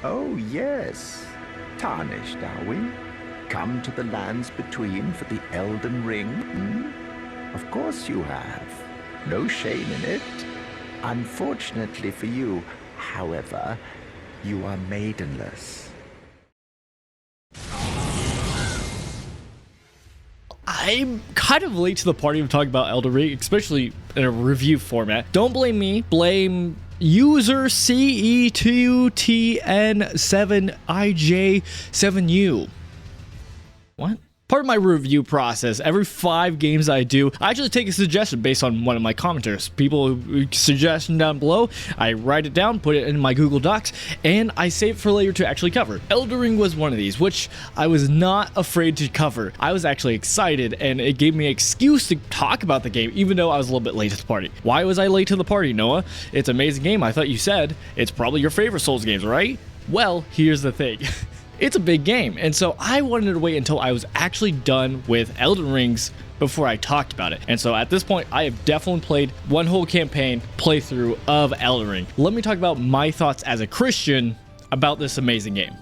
Oh, yes. Tarnished, are we? Come to the lands between for the Elden Ring? Of course you have. No shame in it. Unfortunately for you, however, you are maidenless. I'm kind of late to the party of talking about Elden Ring, especially in a review format. Don't blame me, blame user CE2TN7IJ7U. What? Part of my review process, every 5 games I do, I actually take a suggestion based on one of my commenters. People who suggestion down below, I write it down, put it in my Google Docs, and I save it for later to actually cover. Elden Ring was one of these, which I was not afraid to cover. I was actually excited, and it gave me an excuse to talk about the game, even though I was a little bit late to the party. Why was I late to the party, Noah? It's an amazing game. I thought you said it's probably your favorite Souls games, right? Well, here's the thing. It's a big game, and so I wanted to wait until I was actually done with Elden Rings before I talked about it. And so at this point, I have definitely played one whole campaign playthrough of Elden Ring. Let me talk about my thoughts as a Christian about this amazing game.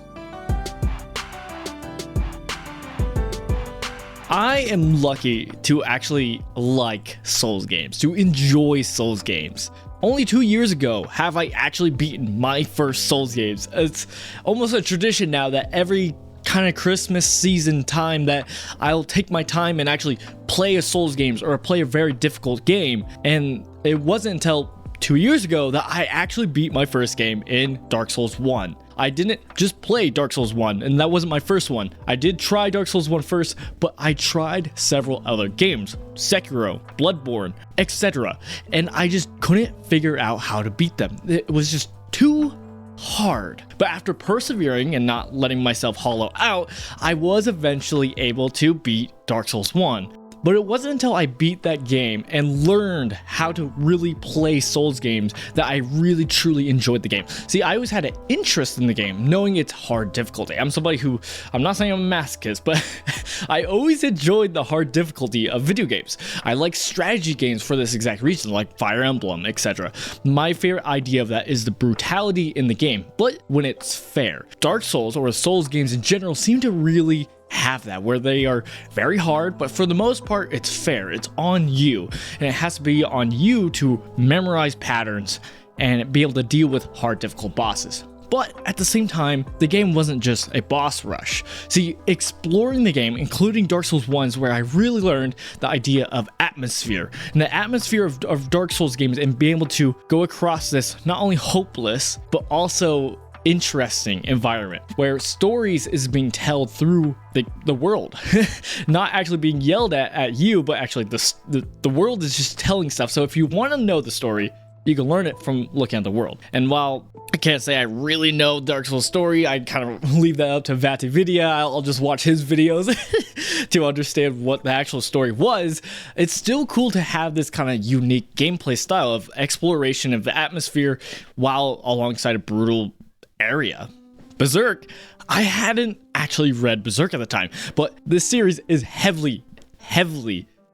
I am lucky to actually like Souls games, to enjoy Souls games. Only 2 years ago have I actually beaten my first Souls games. It's almost a tradition now that every kind of Christmas season time that I'll take my time and actually play a Souls games or play a very difficult game. And it wasn't until 2 years ago that I actually beat my first game in Dark Souls 1. I didn't just play Dark Souls 1, and that wasn't my first one. I did try Dark Souls 1 first, but I tried several other games, Sekiro, Bloodborne, etc. And I just couldn't figure out how to beat them. It was just too hard. But after persevering and not letting myself hollow out, I was eventually able to beat Dark Souls 1. But it wasn't until I beat that game and learned how to really play Souls games that I really truly enjoyed the game. See, I always had an interest in the game, knowing its hard difficulty. I'm somebody who, I'm not saying I'm a masochist, but I always enjoyed the hard difficulty of video games. I like strategy games for this exact reason, like Fire Emblem, etc. My favorite idea of that is the brutality in the game, but when it's fair. Dark Souls, or Souls games in general, seem to really have that, where they are very hard, but for the most part it's fair. It's on you, and it has to be on you to memorize patterns and be able to deal with hard, difficult bosses. But at the same time, the game wasn't just a boss rush. See, exploring the game, including Dark Souls 1, is where I really learned the idea of atmosphere. And the atmosphere of Dark Souls games, and being able to go across this not only hopeless, but also interesting environment where stories is being told through the world, not actually being yelled at you, but actually the world is just telling stuff. So if you want to know the story, you can learn it from looking at the world. And while I can't say I really know Dark Souls story, I kind of leave that up to VatiVidya. I'll just watch his videos to understand what the actual story was. It's still cool to have this kind of unique gameplay style of exploration of the atmosphere while alongside a brutal area. Berserk, I hadn't actually read Berserk at the time, but this series is heavily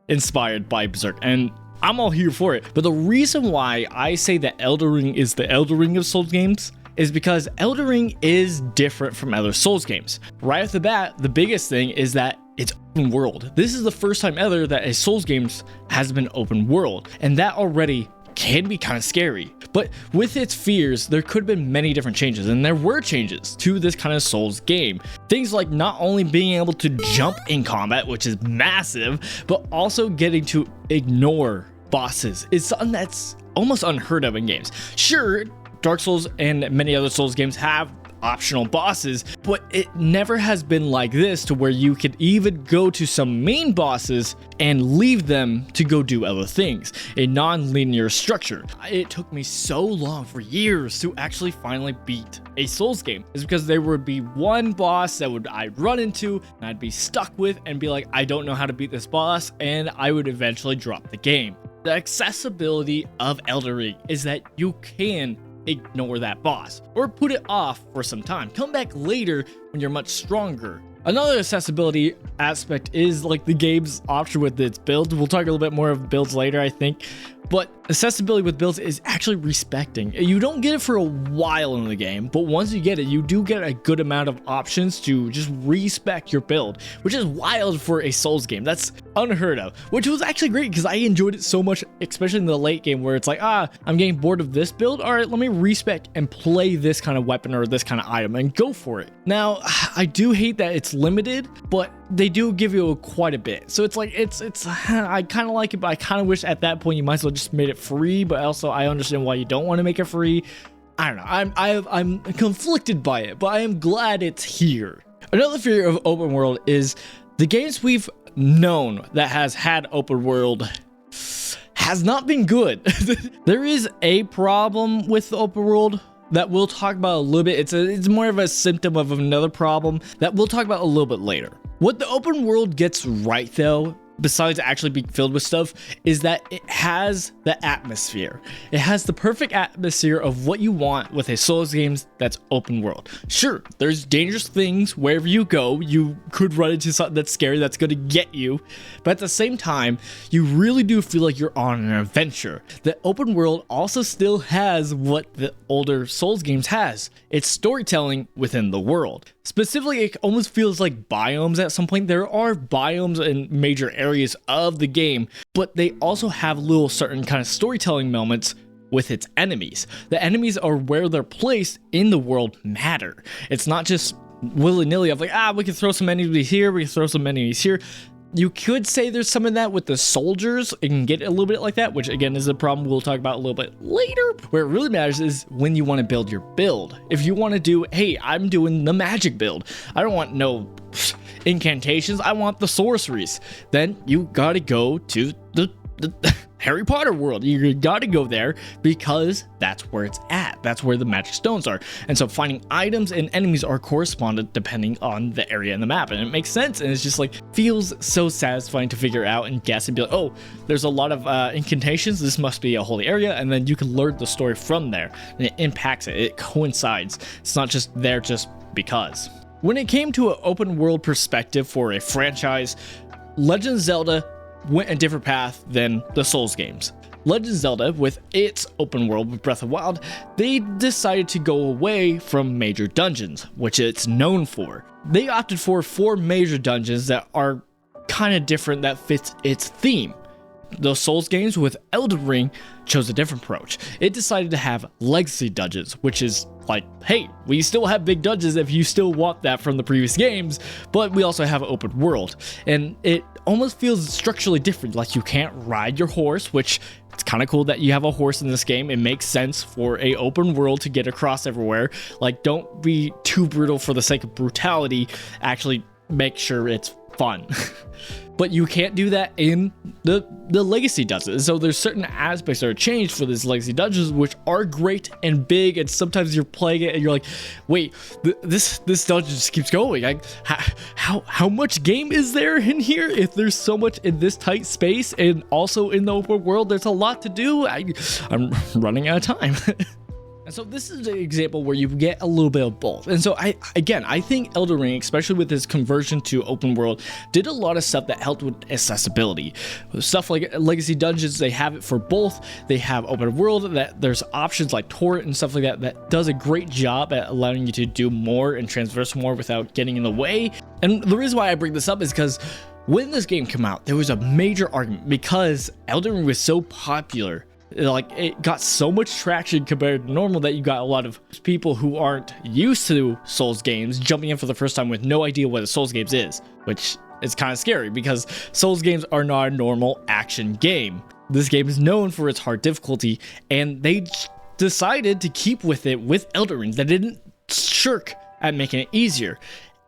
inspired by Berserk, and I'm all here for it. But the reason why I say that Elden Ring is the Elden Ring of Souls games is because Elden Ring is different from other Souls games. Right off the bat, the biggest thing is that it's open world. This is the first time ever that a Souls games has been open world, and that already can be kind of scary. But with its fears, there could have been many different changes, and there were changes to this kind of Souls game. Things like not only being able to jump in combat, which is massive, but also getting to ignore bosses is something that's almost unheard of in games. Sure, Dark Souls and many other Souls games have optional bosses, but it never has been like this, to where you could even go to some main bosses and leave them to go do other things. A non-linear structure. It took me so long, for years, to actually finally beat a Souls game. It's because there would be one boss that I'd run into and I'd be stuck with and be like, I don't know how to beat this boss, and I would eventually drop the game. The accessibility of Elden Ring is that you can ignore that boss or put it off for some time. Come back later when you're much stronger. Another accessibility aspect is like the game's option with its builds. We'll talk a little bit more of builds later, I think, but accessibility with builds is actually respecting. You don't get it for a while in the game, but once you get it, you do get a good amount of options to just respec your build, which is wild for a Souls game. That's unheard of, which was actually great because I enjoyed it so much, especially in the late game where it's like, I'm getting bored of this build. All right, let me respec and play this kind of weapon or this kind of item and go for it. Now, I do hate that it's limited, but they do give you quite a bit. So it's like, I kind of like it, but I kind of wish at that point you might as well just made it free, but also I understand why you don't want to make it free. I don't know. I'm conflicted by it, but I am glad it's here. Another fear of open world is the games we've known that has had open world has not been good. There is a problem with the open world that we'll talk about a little bit. It's more of a symptom of another problem that we'll talk about a little bit later. What the open world gets right though, besides actually being filled with stuff, is that it has the atmosphere. It has the perfect atmosphere of what you want with a Souls game that's open world. Sure, there's dangerous things wherever you go. You could run into something that's scary that's going to get you, but at the same time, you really do feel like you're on an adventure. The open world also still has what the older Souls games has. It's storytelling within the world. Specifically, it almost feels like biomes at some point. There are biomes in major areas of the game, but they also have little certain kind of storytelling moments with its enemies. The enemies are where they're placed in the world matter. It's not just willy-nilly of like, we can throw some enemies here, we can throw some enemies here. You could say there's some of that with the soldiers. It can get a little bit like that, which again is a problem we'll talk about a little bit later. Where it really matters is when you want to build your build. If you want to do, hey, I'm doing the magic build. I don't want no incantations. I want the sorceries. Then you gotta go to the Harry Potter world. You gotta go there because that's where it's at. That's where the magic stones are. And so finding items and enemies are correspondent depending on the area in the map. And it makes sense. And it's just like, feels so satisfying to figure out and guess and be like, oh, there's a lot of incantations. This must be a holy area. And then you can learn the story from there. And it impacts it. It coincides. It's not just there just because. When it came to an open world perspective for a franchise, Legend of Zelda went a different path than the Souls games. Legend of Zelda, with its open world with Breath of the Wild, they decided to go away from major dungeons, which it's known for. They opted for 4 major dungeons that are kind of different that fits its theme. The Souls games with Elden Ring chose a different approach. It decided to have legacy dungeons, which is like, hey, we still have big dungeons if you still want that from the previous games, but we also have an open world. And it almost feels structurally different, like you can't ride your horse, which it's kind of cool that you have a horse in this game. It makes sense for a open world to get across everywhere. Like, don't be too brutal for the sake of brutality. Actually make sure it's fun. But you can't do that in the legacy dungeons. So there's certain aspects that are changed for these legacy dungeons, which are great and big. And sometimes you're playing it and you're like, wait, this dungeon just keeps going. Like, how much game is there in here? If there's so much in this tight space and also in the open world, there's a lot to do. I'm running out of time. And so this is an example where you get a little bit of both. And so I think Elden Ring, especially with its conversion to open world, did a lot of stuff that helped with accessibility. Stuff like Legacy Dungeons, they have it for both. They have open world, that there's options like Torrent and stuff like that that does a great job at allowing you to do more and transverse more without getting in the way. And the reason why I bring this up is because when this game came out, there was a major argument because Elden Ring was so popular. Like, it got so much traction compared to normal that you got a lot of people who aren't used to Souls games jumping in for the first time with no idea what a Souls games is, which is kind of scary because Souls games are not a normal action game. This game is known for its hard difficulty, and they decided to keep with it with Elden Ring. They didn't shirk at making it easier.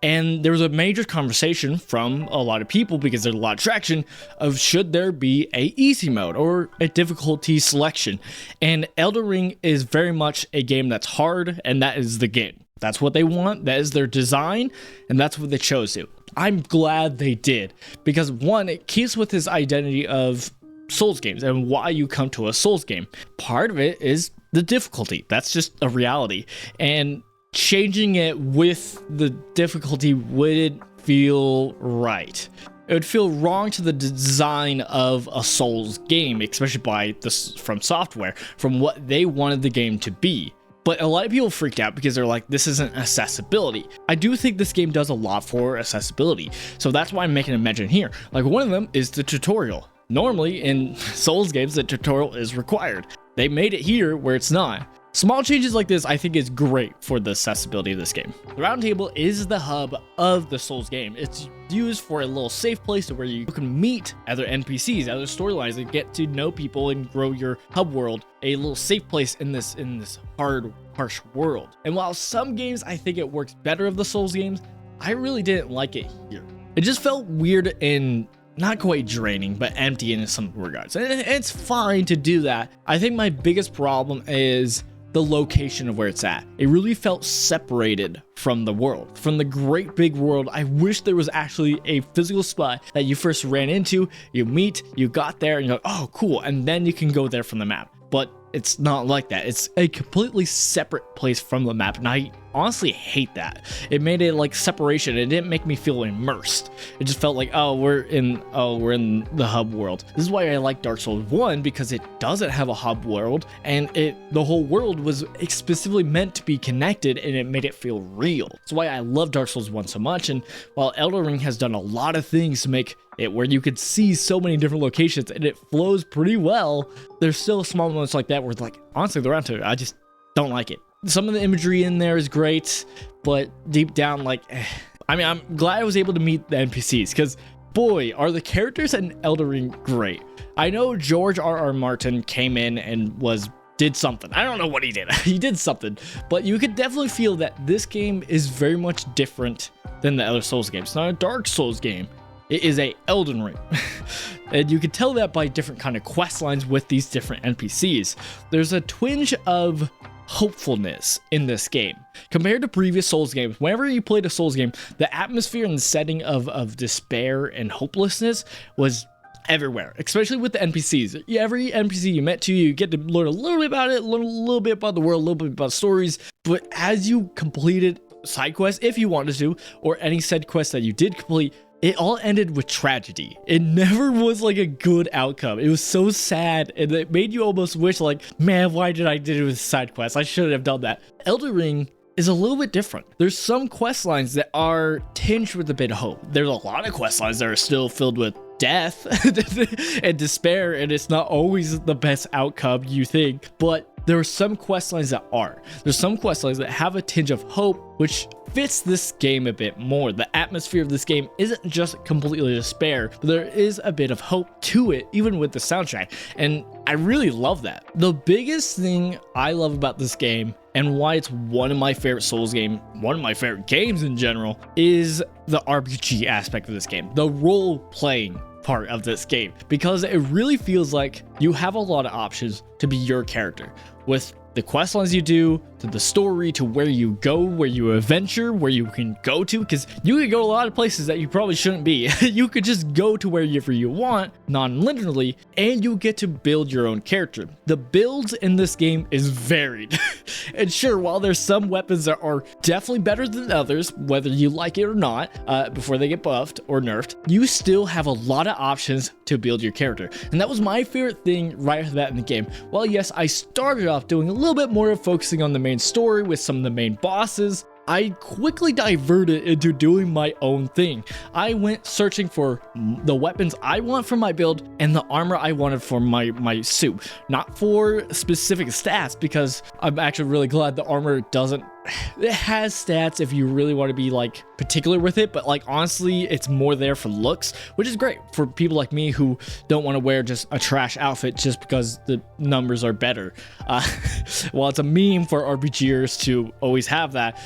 And there was a major conversation from a lot of people, because there's a lot of traction, of should there be a easy mode or a difficulty selection. And Elden Ring is very much a game that's hard, and that is the game. That's what they want, that is their design, and that's what they chose to. I'm glad they did, because one, it keeps with this identity of Souls games and why you come to a Souls game. Part of it is the difficulty. That's just a reality. And changing it with the difficulty wouldn't feel right. it would feel wrong to the design of a Souls game, especially by this From Software, from what they wanted the game to be. But a lot of people freaked out because they're like, this isn't accessibility. I do think this game does a lot for accessibility, so that's why I'm making a mention here. Like, one of them is the tutorial. Normally in Souls games, the tutorial is required. They made it here where it's not. Small changes like this I think is great for the accessibility of this game. The round table is the hub of the Souls game. It's used for a little safe place where you can meet other NPCs, other storylines, and get to know people and grow your hub world. A little safe place in this harsh world. And while some games I think it works better of the Souls games, I really didn't like it here. It just felt weird and not quite draining, but empty in some regards. And it's fine to do that. I think my biggest problem is the location of where it's at. It really felt separated from the world, from the great big world. I wish there was actually a physical spot that you first ran into, you meet, you got there, and you're like, oh, cool, and then you can go there from the map. But it's not like that. It's a completely separate place from the map, and I honestly hate that. It made it like separation. It didn't make me feel immersed. It just felt like, oh, we're in the hub world. This is why I like Dark Souls 1, because it doesn't have a hub world, and the whole world was specifically meant to be connected, and it made it feel real. That's why I love Dark Souls 1 so much. And while Elden Ring has done a lot of things to make it where you could see so many different locations and it flows pretty well, there's still small moments like that where, like, honestly, the round table, I just don't like it. Some of the imagery in there is great, but deep down, like, I mean, I'm glad I was able to meet the NPCs, because boy, are the characters in Elden Ring great. I know George R.R. Martin came in and did something. I don't know what he did. He did something, but you could definitely feel that this game is very much different than the other Souls games. It's not a Dark Souls game. It is a Elden Ring. And you can tell that by different kind of quest lines with these different NPCs. There's a twinge of hopefulness in this game. Compared to previous Souls games, whenever you played a Souls game, the atmosphere and the setting of despair and hopelessness was everywhere, especially with the NPCs. Every NPC you met you get to learn a little bit about it, learn a little bit about the world, a little bit about stories. But as you completed side quests, if you wanted to, or any side quests that you did complete, it all ended with tragedy. It never was like a good outcome. It was so sad, and it made you almost wish, like, man, why did I do with side quests? I shouldn't have done that. Elden Ring is a little bit different. There's some quest lines that are tinged with a bit of hope. There's a lot of quest lines that are still filled with death and despair, and it's not always the best outcome you think, but there are some quest lines that are. There's some quest lines that have a tinge of hope, which fits this game a bit more. The atmosphere of this game isn't just completely despair, but there is a bit of hope to it, even with the soundtrack, and I really love that. The biggest thing I love about this game, and why it's one of my favorite Souls games, one of my favorite games in general, is the RPG aspect of this game, the role-playing part of this game, because it really feels like you have a lot of options to be your character, with the quest lines you do, to the story, to where you go, where you adventure, where you can go to, because you can go a lot of places that you probably shouldn't be. You could just go to wherever you want, non-linearly, and you get to build your own character. The builds in this game is varied. And sure, while there's some weapons that are definitely better than others, whether you like it or not, before they get buffed or nerfed, you still have a lot of options to build your character. And that was my favorite thing right off the bat in the game. Well, yes, I started off doing a little bit more of focusing on the main story with some of the main bosses. I quickly diverted into doing my own thing. I went searching for the weapons I want for my build and the armor I wanted for my suit. Not for specific stats, because I'm actually really glad the armor doesn't. It has stats if you really want to be like particular with it, but like honestly, it's more there for looks, which is great for people like me who don't want to wear just a trash outfit just because the numbers are better. While it's a meme for RPGers to always have that,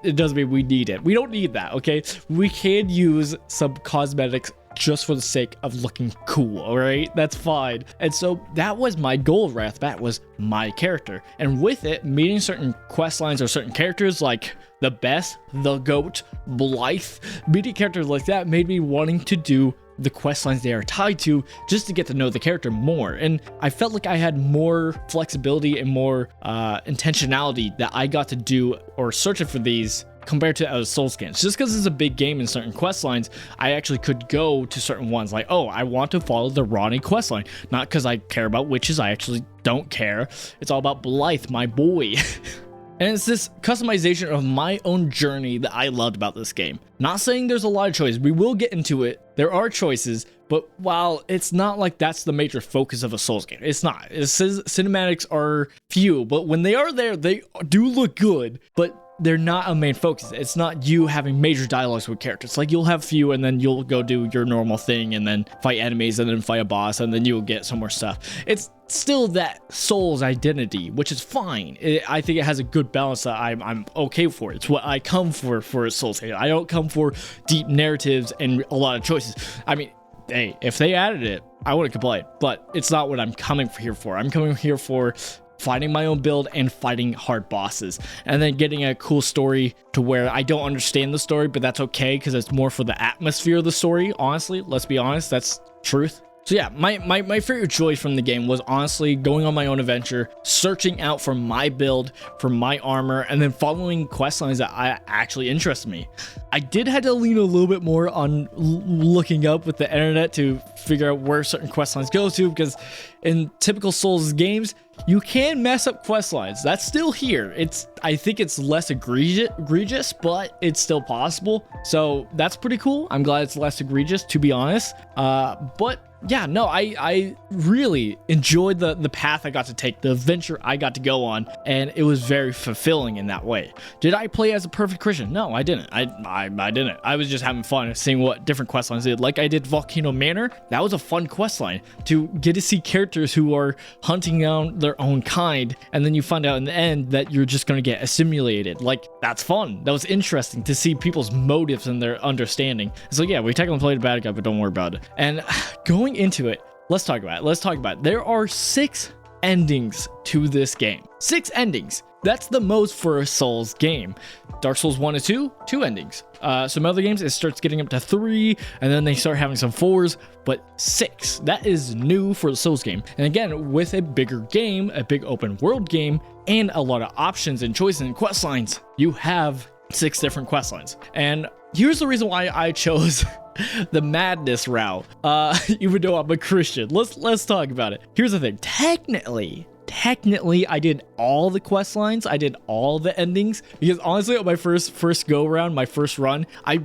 it doesn't mean we need it. We don't need that, okay? We can use some cosmetics just for the sake of looking cool, all right? That's fine. And so that was my goal right off the bat, was my character. And with it, meeting certain quest lines or certain characters like the Best, the Goat, Blythe, meeting characters like that made me wanting to do the quest lines they are tied to, just to get to know the character more. And I felt like I had more flexibility and more intentionality that I got to do or searching for these compared to other Souls games. Just because it's a big game in certain quest lines, I actually could go to certain ones like, oh, I want to follow the Ronnie quest line. Not because I care about witches, I actually don't care. It's all about Blythe, my boy. And it's this customization of my own journey that I loved about this game. Not saying there's a lot of choices, we will get into it. There are choices, but while it's not like that's the major focus of a Souls game, it's not. It says cinematics are few, but when they are there, they do look good, but they're not a main focus. It's not you having major dialogues with characters. Like, you'll have few and then you'll go do your normal thing and then fight enemies and then fight a boss and then you'll get some more stuff. It's still that Souls identity, which is fine. I think it has a good balance that I'm okay for. It's what I come for a Souls game. I don't come for deep narratives and a lot of choices. I mean, hey, if they added it, I wouldn't complain, but it's not what I'm coming here for. I'm coming here for fighting my own build and fighting hard bosses, and then getting a cool story to where I don't understand the story, but that's okay because it's more for the atmosphere of the story. Honestly, let's be honest, that's truth. So yeah, my favorite joy from the game was honestly going on my own adventure, searching out for my build, for my armor, and then following quest lines that actually interest me. I did have to lean a little bit more on looking up with the internet to figure out where certain quest lines go to, because in typical Souls games, you can mess up quest lines. That's still here. I think it's less egregious, but it's still possible. So that's pretty cool. I'm glad it's less egregious, to be honest. But yeah, no, I really enjoyed the path I got to take, the adventure I got to go on, and it was very fulfilling in that way. Did I play as a perfect Christian? No, I didn't. I didn't. I was just having fun seeing what different quest lines did. Like I did Volcano Manor. That was a fun quest line to get to see characters who are hunting down their own kind, and then you find out in the end that you're just going to get assimilated. Like, that's fun. That was interesting to see people's motives and their understanding. So yeah, we technically played a bad guy, but don't worry about it. And going into it, let's talk about it. There are 6 endings to this game. 6 endings. That's the most for a Souls game. Dark Souls 1 and 2 endings. Some other games, it starts getting up to 3, and then they start having some 4s, but 6. That is new for the Souls game. And again, with a bigger game, a big open world game, and a lot of options and choices and quest lines, you have 6 different quest lines. And here's the reason why I chose the madness route, even though I'm a Christian. Let's talk about it. Here's the thing. Technically, I did all the quest lines. I did all the endings, because honestly, on my first go around, my first run, I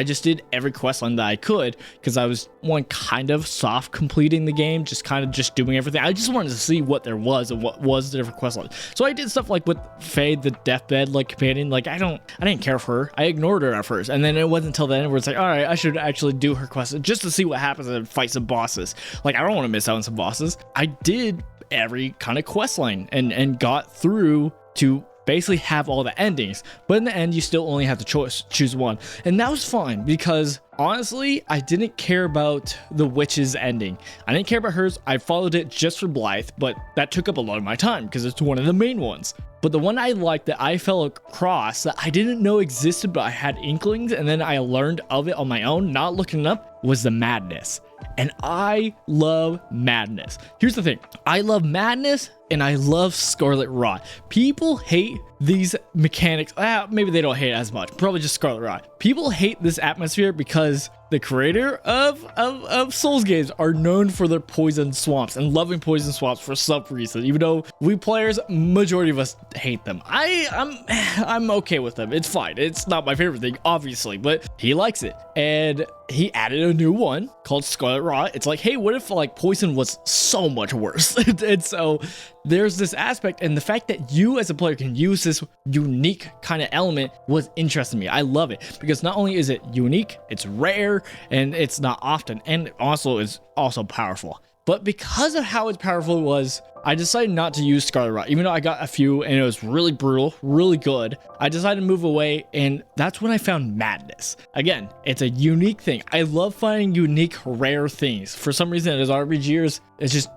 just did every quest line that I could, because I was kind of soft completing the game, just doing everything. I just wanted to see what there was and what was the different quest lines. So I did stuff like with Faye, the deathbed companion. Like, I didn't care for her. I ignored her at first, and then it wasn't until then where it's like, all right, I should actually do her quest just to see what happens and fight some bosses. Like, I don't want to miss out on some bosses. I did every kind of quest line and got through to basically have all the endings, but in the end you still only have to choose one, and that was fine because honestly I didn't care about the witch's ending. I didn't care about hers. I followed it just for Blythe, but that took up a lot of my time because it's one of the main ones. But the one I liked that I fell across that I didn't know existed, but I had inklings, and then I learned of it on my own, not looking up, was the madness. And I love madness. Here's the thing. I love madness and I love Scarlet Rot. People hate these mechanics. Maybe they don't hate it as much. Probably just Scarlet Rot. People hate this atmosphere because the creator of Souls games are known for their poison swamps and loving poison swamps for some reason. Even though we players, majority of us hate them. I'm okay with them. It's fine. It's not my favorite thing, obviously, but he likes it. And he added a new one called Scarlet Rot. It's like, hey, what if poison was so much worse? And so there's this aspect, and the fact that you as a player can use this unique kind of element was interesting to me. I love it because not only is it unique, it's rare, and it's not often, and also is also powerful. But because of how it's powerful it was, I decided not to use Scarlet Rot. Even though I got a few and it was really brutal, really good, I decided to move away, and that's when I found madness. Again, it's a unique thing. I love finding unique, rare things. For some reason, as RPGers, it's just,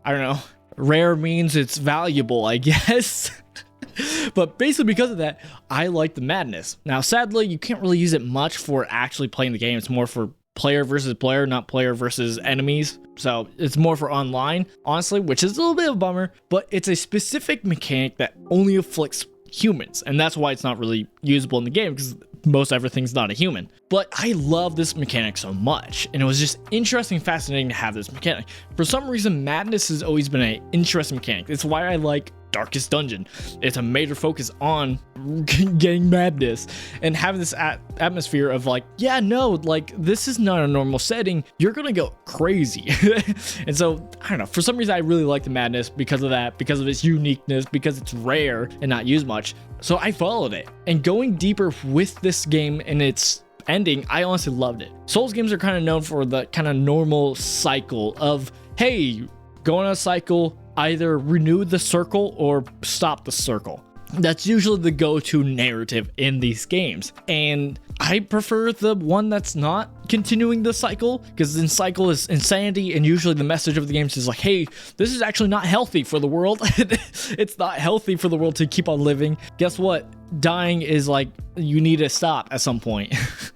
I don't know, rare means it's valuable, I guess. But basically because of that, I like the madness. Now, sadly, you can't really use it much for actually playing the game. It's more for player versus player, not player versus enemies. So it's more for online, honestly, which is a little bit of a bummer, but it's a specific mechanic that only afflicts humans, and that's why it's not really usable in the game, because most everything's not a human. But I love this mechanic so much, and it was just interesting, fascinating to have this mechanic. For some reason, madness has always been an interesting mechanic. It's why I like Darkest Dungeon. It's a major focus on getting madness and having this atmosphere of like, yeah, no, like this is not a normal setting. You're gonna go crazy. And so I don't know, for some reason I really like the madness because of that, because of its uniqueness, because it's rare and not used much. So I followed it, and going deeper with this game and its ending, I honestly loved it. Souls games are kind of known for the kind of normal cycle of, hey, go on a cycle, either renew the circle or stop the circle. That's usually the go-to narrative in these games, and I prefer the one that's not continuing the cycle, because in cycle is insanity, and usually the message of the games is like, hey, this is actually not healthy for the world. It's not healthy for the world to keep on living. Guess what? Dying is like, you need to stop at some point.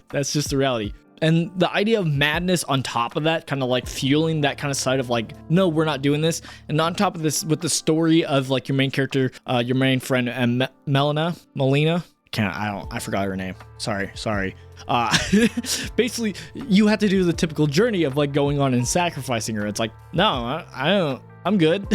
That's just the reality. And the idea of madness on top of that, kind of like fueling that kind of side of like, no, we're not doing this. And on top of this, with the story of like your main character, your main friend, Melina. I forgot her name. Sorry. Basically, you have to do the typical journey of like going on and sacrificing her. It's like, no, I don't, I'm good.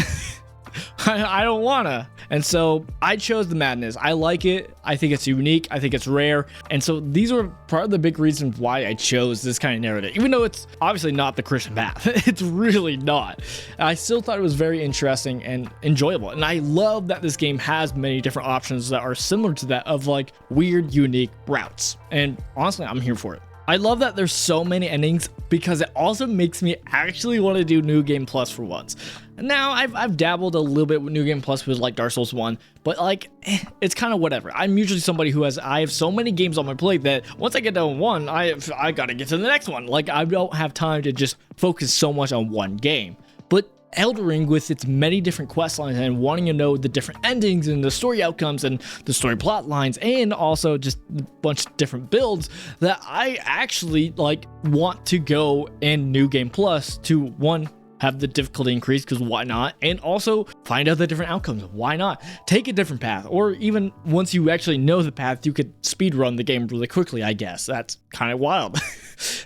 I don't wanna. And so I chose the madness. I like it. I think it's unique. I think it's rare. And so these were part of the big reasons why I chose this kind of narrative, even though it's obviously not the Christian path. It's really not. I still thought it was very interesting and enjoyable. And I love that this game has many different options that are similar to that of like weird, unique routes. And honestly, I'm here for it. I love that there's so many endings, because it also makes me actually want to do New Game Plus for once. Now, I've dabbled a little bit with New Game Plus with like Dark Souls 1, but like, it's kind of whatever. I'm usually somebody who I have so many games on my plate that once I get done with one, I gotta get to the next one. Like, I don't have time to just focus so much on one game. But Elden Ring, with its many different quest lines and wanting to know the different endings and the story outcomes and the story plot lines, and also just a bunch of different builds, that I actually like want to go in New Game Plus to, one, have the difficulty increase, because why not? And also find out the different outcomes. Why not? Take a different path, or even once you actually know the path, you could speed run the game really quickly, I guess. That's kind of wild.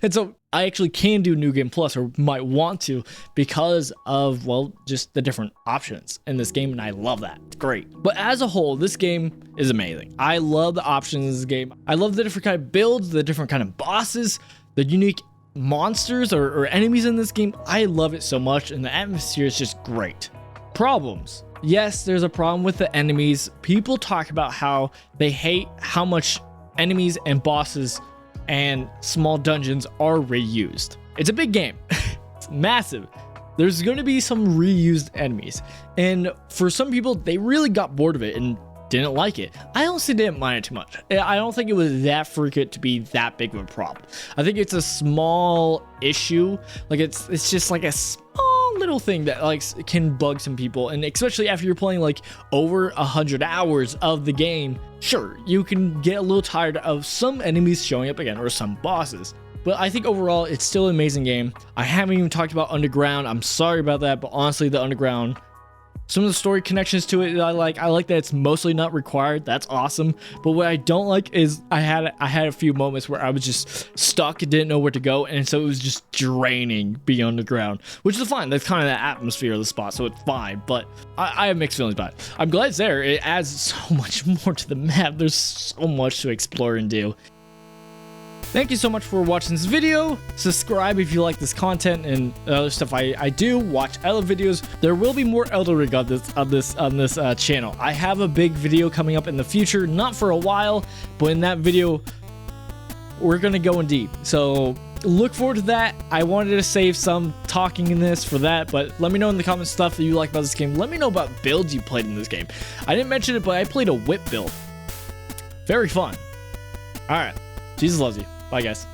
And so I actually can do New Game Plus, or might want to, because of, well, just the different options in this game, and I love that. It's great. But as a whole, this game is amazing. I love the options in this game. I love the different kind of builds, the different kind of bosses, the unique monsters or enemies in this game. I love it so much, and the atmosphere is just great. Problems. Yes, there's a problem with the enemies. People talk about how they hate how much enemies and bosses and small dungeons are reused. It's a big game. It's massive. There's going to be some reused enemies, and for some people, they really got bored of it and didn't like it. I honestly didn't mind it too much. I don't think it was that frequent to be that big of a problem. I think it's a small issue. Like it's just like a small little thing that like can bug some people, and especially after you're playing like over 100 hours of the game, sure, you can get a little tired of some enemies showing up again, or some bosses. But I think overall, it's still an amazing game. I haven't even talked about Underground. I'm sorry about that, but honestly, the Underground, some of the story connections to it, I like that it's mostly not required. That's awesome. But what I don't like is I had a few moments where I was just stuck and didn't know where to go, and so it was just draining being underground, which is fine. That's kind of the atmosphere of the spot, so it's fine. But I have mixed feelings about it. I'm glad it's there. It adds so much more to the map. There's so much to explore and do. Thank you so much for watching this video. Subscribe if you like this content and other stuff I do. Watch other videos. There will be more Elden Ring on this channel. I have a big video coming up in the future, not for a while, but in that video, we're gonna go in deep. So look forward to that. I wanted to save some talking in this for that, but let me know in the comments stuff that you like about this game. Let me know about builds you played in this game. I didn't mention it, but I played a whip build. Very fun. All right. Jesus loves you. Bye, guys.